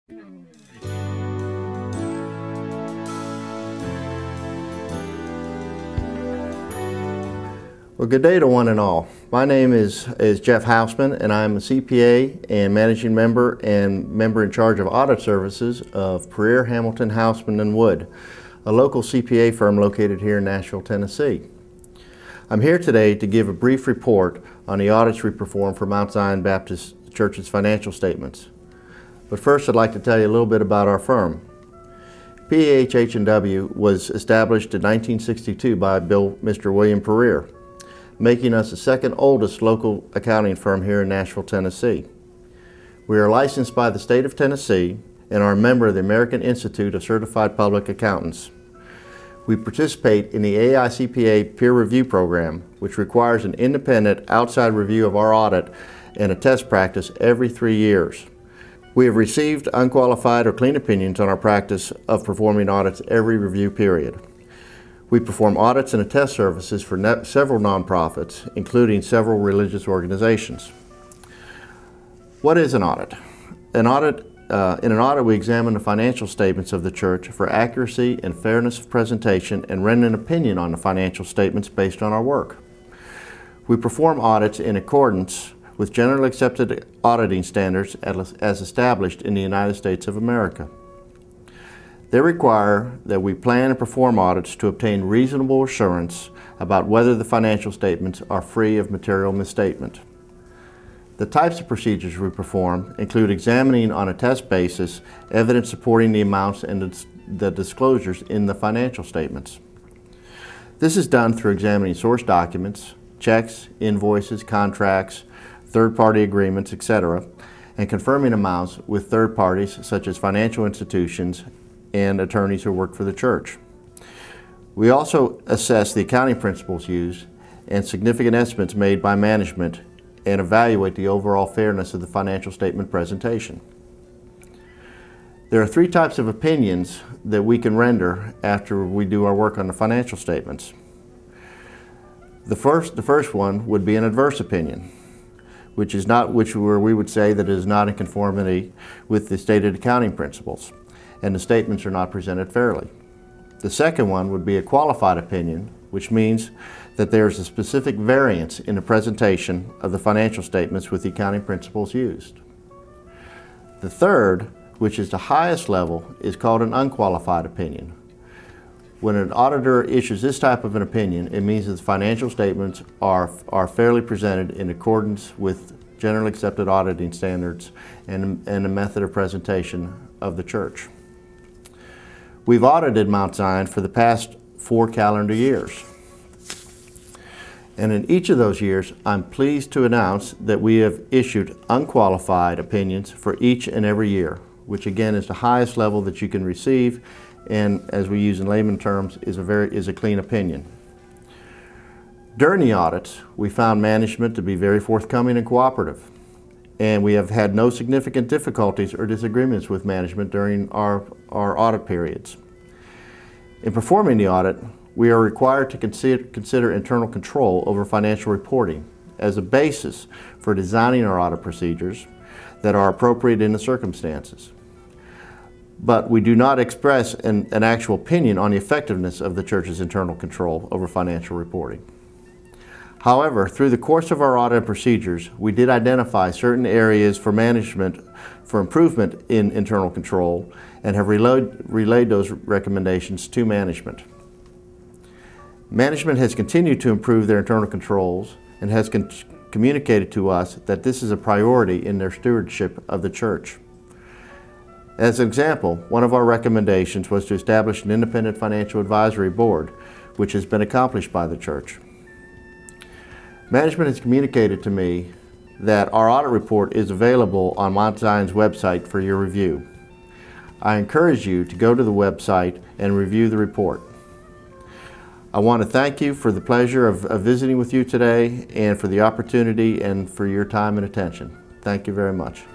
Well, good day to one and all. My name is Jeff Hausman, and I'm a CPA and managing member and member in charge of audit services of Pereira, Hamilton, Hausman & Wood, a local CPA firm located here in Nashville, Tennessee. I'm here today to give a brief report on the audits we perform for Mount Zion Baptist Church's financial statements. But first, I'd like to tell you a little bit about our firm. PAHH&W was established in 1962 by Mr. William Pereira, making us the second oldest local accounting firm here in Nashville, Tennessee. We are licensed by the state of Tennessee and are a member of the American Institute of Certified Public Accountants. We participate in the AICPA peer review program, which requires an independent outside review of our audit and a test practice every 3 years. We have received unqualified or clean opinions on our practice of performing audits every review period. We perform audits and attest services for several nonprofits, including several religious organizations. What is an audit? In an audit, we examine the financial statements of the church for accuracy and fairness of presentation and render an opinion on the financial statements based on our work. We perform audits in accordance with generally accepted auditing standards as established in the United States of America. They require that we plan and perform audits to obtain reasonable assurance about whether the financial statements are free of material misstatement. The types of procedures we perform include examining on a test basis evidence supporting the amounts and the disclosures in the financial statements. This is done through examining source documents, checks, invoices, contracts, third-party agreements, etc., and confirming amounts with third parties such as financial institutions and attorneys who work for the church. We also assess the accounting principles used and significant estimates made by management and evaluate the overall fairness of the financial statement presentation. There are 3 types of opinions that we can render after we do our work on the financial statements. The first one would be an adverse opinion, where we would say that it is not in conformity with the stated accounting principles, and the statements are not presented fairly. The second one would be a qualified opinion, which means that there is a specific variance in the presentation of the financial statements with the accounting principles used. The third, which is the highest level, is called an unqualified opinion. When an auditor issues this type of an opinion, it means that the financial statements are fairly presented in accordance with generally accepted auditing standards and the method of presentation of the church. We've audited Mount Zion for the past 4 calendar years. And in each of those years, I'm pleased to announce that we have issued unqualified opinions for each and every year, which again is the highest level that you can receive, and as we use in layman terms, is a clean opinion. During the audits, we found management to be very forthcoming and cooperative, and we have had no significant difficulties or disagreements with management during our audit periods. In performing the audit, we are required to consider internal control over financial reporting as a basis for designing our audit procedures that are appropriate in the circumstances. But we do not express an actual opinion on the effectiveness of the church's internal control over financial reporting. However, through the course of our audit procedures, we did identify certain areas for management for improvement in internal control and have relayed those recommendations to management. Management has continued to improve their internal controls and has communicated to us that this is a priority in their stewardship of the church. As an example, one of our recommendations was to establish an independent financial advisory board, which has been accomplished by the church. Management has communicated to me that our audit report is available on Mount Zion's website for your review. I encourage you to go to the website and review the report. I want to thank you for the pleasure of visiting with you today and for the opportunity and for your time and attention. Thank you very much.